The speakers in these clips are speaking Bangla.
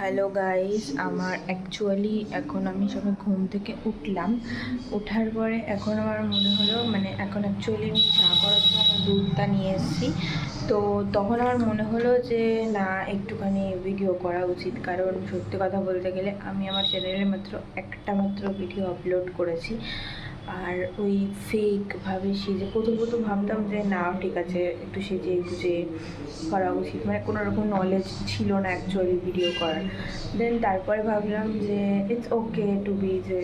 হ্যালো গাইস, আমার অ্যাকচুয়ালি এখন আমি সবে ঘুম থেকে উঠলাম। ওঠার পরে এখন আমার মনে হলো এখন অ্যাকচুয়ালি আমি চা করার জন্য আমার দুধটা নিয়ে এসেছি। তো তখন আমার মনে হলো যে না, একটুখানি ভিডিও করা উচিত, কারণ সত্যি কথা বলতে গেলে আমি আমার চ্যানেলে মাত্র একটা ভিডিও আপলোড করেছি। আর ওই ফেকভাবে সেজে প্রথম ভাবতাম যে না ঠিক আছে, একটু সেজে গুজে করা উচিত, কোনো রকম নলেজ ছিল না অ্যাকচুয়ালি ভিডিও করার। দেন তারপরে ভাবলাম যে ইটস ওকে টু বি যে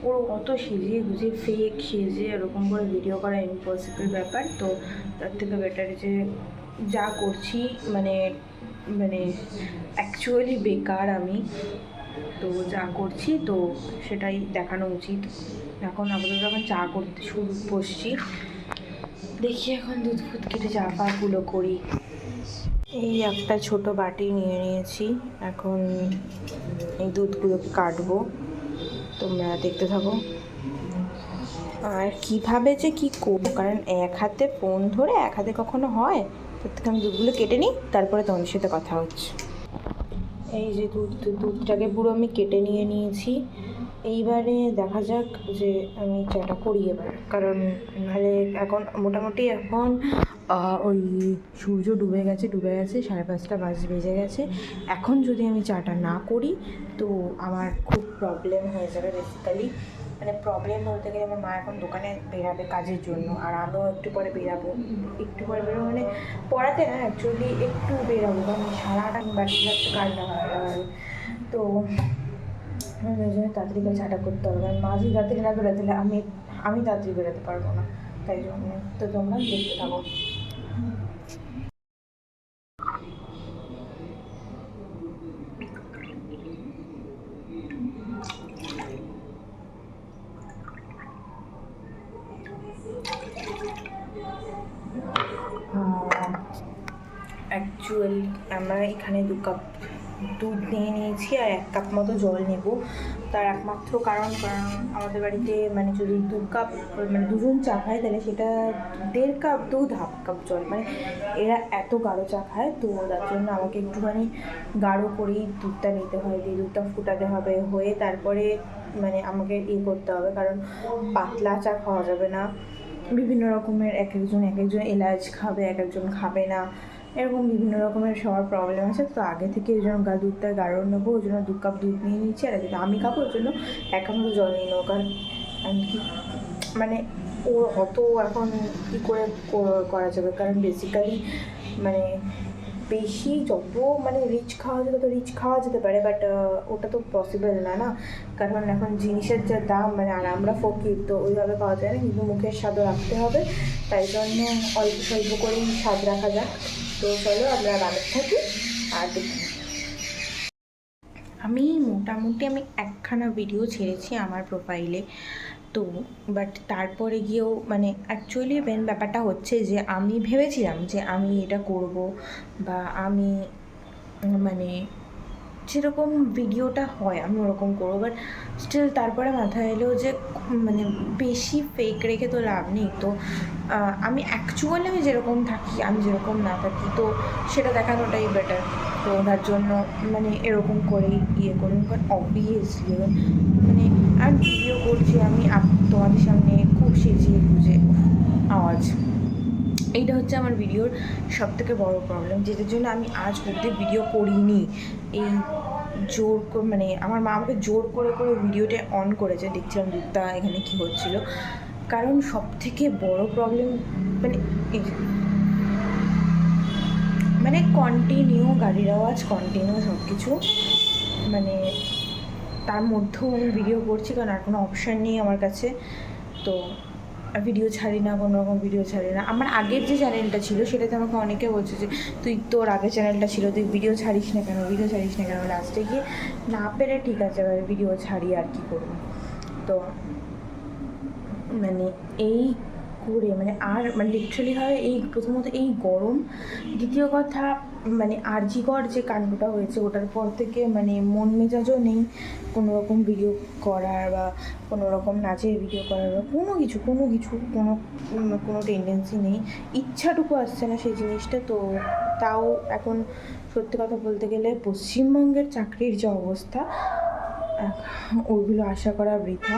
ওর অত সেজে গুজে ফেক সেজে এরকম করে ভিডিও করা ইম্পসিবল ব্যাপার। তো তার থেকে বেটার যে যা করছি মানে মানে অ্যাকচুয়ালি বেকার আমি, তো যা করছি তো সেটাই দেখানো উচিত। এখন আপাতত এখন চা করতে বসছি, দেখি এখন দুধ ফুট কেটে চা ফাগুলো করি। এই একটা ছোট বাটি নিয়ে নিয়েছি, এখন এই দুধগুলোকে কাটবো, তোমরা দেখতে থাকো। আর কীভাবে যে কী করবো, কারণ এক হাতে ফোন ধরে এক হাতে কখনো হয়, তার থেকে আমি দুধগুলো কেটে নিই, তারপরে তোমাদের সাথে কথা হচ্ছে। এই যে দুধটাকে পুরো আমি কেটে নিয়ে নিয়েছি। এইবারে দেখা যাক যে আমি চাটা করি এবার, কারণ নাহলে এখন মোটামুটি এখন ওই সূর্য ডুবে গেছে 5:30 বেজে গেছে। এখন যদি আমি চাটা না করি তো আমার খুব প্রবলেম হয়ে যাবে। বেসিক্যালি প্রবলেম বলতে গেলে আমার মা এখন দোকানে বেরাবে কাজের জন্য, আর আমিও একটু পরে বেরাবো। পড়াতে না, অ্যাকচুয়ালি একটু বেরাবো, কারণ সারাটা আমি বাড়িতে থাকতে কার না হয়। তো ওই জন্য তাড়াতাড়ি করে চাটা করতে হবে, কারণ মা যদি তাড়াতাড়ি না বেরোতে তাহলে আমি তাড়াতাড়ি বেরোতে পারবো না। তাই জন্য তো তোমরা দেখতে থাকো। অ্যাকচুয়ালি আমরা এখানে 2 কাপ দুধ নিয়ে নিয়েছি আর 1 কাপ মতো জল নেব। তার একমাত্র কারণ আমাদের বাড়িতে যদি 2 কাপ দুজন চা খায়, তাহলে সেটা 1.5 কাপ দুধ 1/2 কাপ জল, এরা এত গাঢ় চা খায়। তো তার জন্য আমাকে একটুখানি গাঢ় করেই দুধটা নিতে হয়, দিয়ে দুধটা ফুটাতে হবে, হয়ে তারপরে আমাকে করতে হবে, কারণ পাতলা চা খাওয়া যাবে না। বিভিন্ন রকমের এক একজন এলাচ খাবে, এক একজন খাবে না, এরকম বিভিন্ন রকমের সবার প্রবলেম আছে। তো আগে থেকে ওই জন্য দুধটা গাঢ় নেবো, ওই জন্য 2 কাপ দুধ নিয়ে নিচ্ছি। আর যেটা আমি খাবো ওই জন্য 1 কাপ মতো জল নিয়ে নেবো, কারণ আমি কি ও অত এখন কী করে করা যাবে, কারণ বেসিক্যালি বেশি যত রিচ খাওয়া যায় তত রিচ খাওয়া যেতে পারে, বাট ওটা তো পসিবল না, কারণ এখন জিনিসের যা দাম আর আমরা ফকির, তো ওইভাবে খাওয়া যায় না, কিন্তু মুখের স্বাদও রাখতে হবে। তাই জন্য অল্প স্বল্প করেই স্বাদ রাখা যাক। তো চলো আমরা বানাতে থাকি আর দেখি। মোটামুটি একখানা ভিডিও ছেড়েছি আমার প্রোফাইলে, তো বাট তারপরে গিয়েও অ্যাকচুয়ালি মেন ব্যাপারটা হচ্ছে যে আমি ভেবেছিলাম যে আমি এটা করব, বা আমি যেরকম ভিডিওটা হয় আমি ওরকম করবো, বাট স্টিল তারপরে মাথায় এলো যে বেশি ফেক রেখে তো লাভ নেই। তো আমি অ্যাকচুয়ালি আমি যেরকম থাকি, আমি যেরকম না থাকি, তো সেটা দেখানোটাই বেটার। তো তার জন্য এরকম করেই করুন, বাট অবভিয়াসলি আর ভিডিও করছি আমি তোমাদের সামনে খুব সেজিয়ে গুজে আওয়াজ, এইটা হচ্ছে আমার ভিডিওর সবথেকে বড় প্রবলেম, যেটার জন্য আমি আজ অবধি ভিডিও করিনি। এই জোর আমার মা আমাকে জোর করে ভিডিওটা অন করেছে, দেখছিলাম দুধটা এখানে কী হচ্ছিল। কারণ সবথেকে বড় প্রবলেম কন্টিনিউ গাড়ির আওয়াজ, কন্টিনিউ সব কিছু, তার মধ্যেও আমি ভিডিও করছি, কারণ আর কোনো অপশান নেই আমার কাছে। তো ভিডিও ছাড়ি না, কোনো রকম ভিডিও ছাড়ি না। আমার আগের যে চ্যানেলটা ছিল সেটাতে আমাকে অনেকে বলছে যে তুই তোর আগের চ্যানেলটা ছিল, তুই ভিডিও ছাড়িস না কেন। লাস্টে গিয়ে না পেরে ঠিক আছে এবার ভিডিও ছাড়ি, আর কি করবো। তো এই করে আর লিটারালি হয় এই প্রথমত এই গরম, দ্বিতীয় কথা মানে আরজিকর যে কাণ্ডটা হয়েছে ওটার পর থেকে মানে মন মেজাজও নেই কোনো রকম ভিডিও করার বা কোনো রকম নাচের ভিডিও করার বা কোনো টেন্ডেন্সি নেই, ইচ্ছাটুকু আসছে না সেই জিনিসটা। তো তাও এখন সত্যি কথা বলতে গেলে পশ্চিমবঙ্গের চাকরির যে অবস্থা, ওইগুলো আশা করা বৃথা।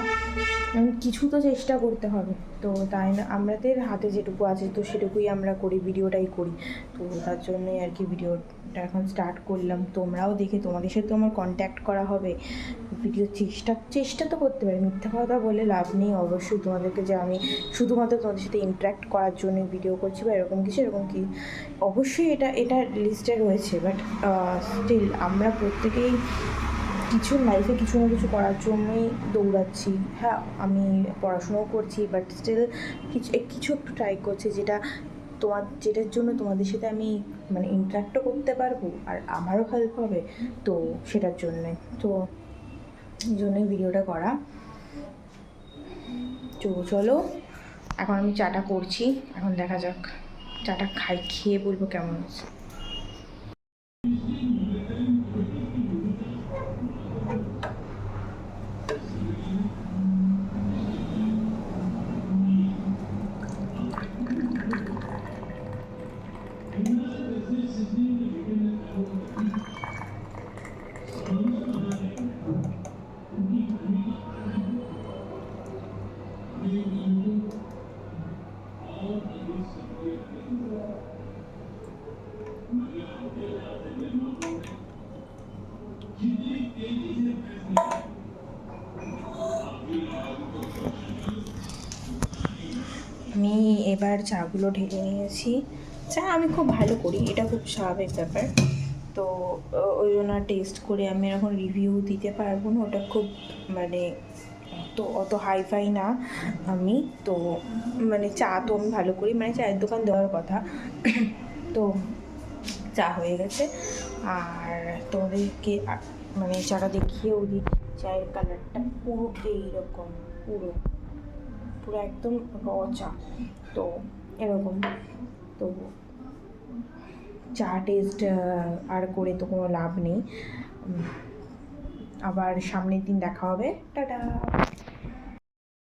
কিছু তো চেষ্টা করতে হবে, তো তাই না আমাদের হাতে যেটুকু আছে তো সেটুকুই আমরা করি, ভিডিওটাই করি। তো তার জন্যই আর কি ভিডিওটা এখন স্টার্ট করলাম। তোমরাও দেখে তোমাদের সাথে আমার কন্ট্যাক্ট করা হবে, ভিডিও চেষ্টা তো করতে পারি, মিথ্যা কথা বলে লাভ নেই। অবশ্যই তোমাদেরকে যে আমি শুধুমাত্র তোমাদের সাথে ইন্টারাক্ট করার জন্য ভিডিও করছি বা এরকম কি অবশ্যই এটা লিস্টে রয়েছে, বাট স্টিল আমরা প্রত্যেকেই লাইফে কিছু না কিছু করার জন্যই দৌড়াচ্ছি। হ্যাঁ, আমি পড়াশুনোও করছি, বাট স্টিল কিছু একটু ট্রাই করছি যেটার জন্য তোমাদের সাথে আমি মানে ইন্টারাক্টও করতে পারবো আর আমারও হেল্প হবে, তো সেটার জন্যে তো এই জন্যই ভিডিওটা করা। তো চলো, এখন আমি চাটা করছি, এখন দেখা যাক চাটা খেয়ে বলবো কেমন আছে। আমি এবার চাগুলো ঢেলে নিয়েছি। চা আমি খুব ভালো করি, এটা খুব স্বাভাবিক ব্যাপার। তো ওই জন্য টেস্ট করে আমি এখন রিভিউ দিতে পারবো না, ওটা খুব মানে অত হাইফাই না আমি। তো মানে চা তো আমি ভালো করি, মানে চায়ের দোকান দেওয়ার কথা। তো চা হয়ে গেছে, আর তোমাদেরকে মানে চাটা দেখিয়েও দিই। চায়ের কালারটা পুরো এইরকম, পুরো একদম র চা, তো এরকম। তো চা টেস্ট আর করে তো কোনো লাভ নেই। আবার সামনের দিন দেখা হবে, টাটা।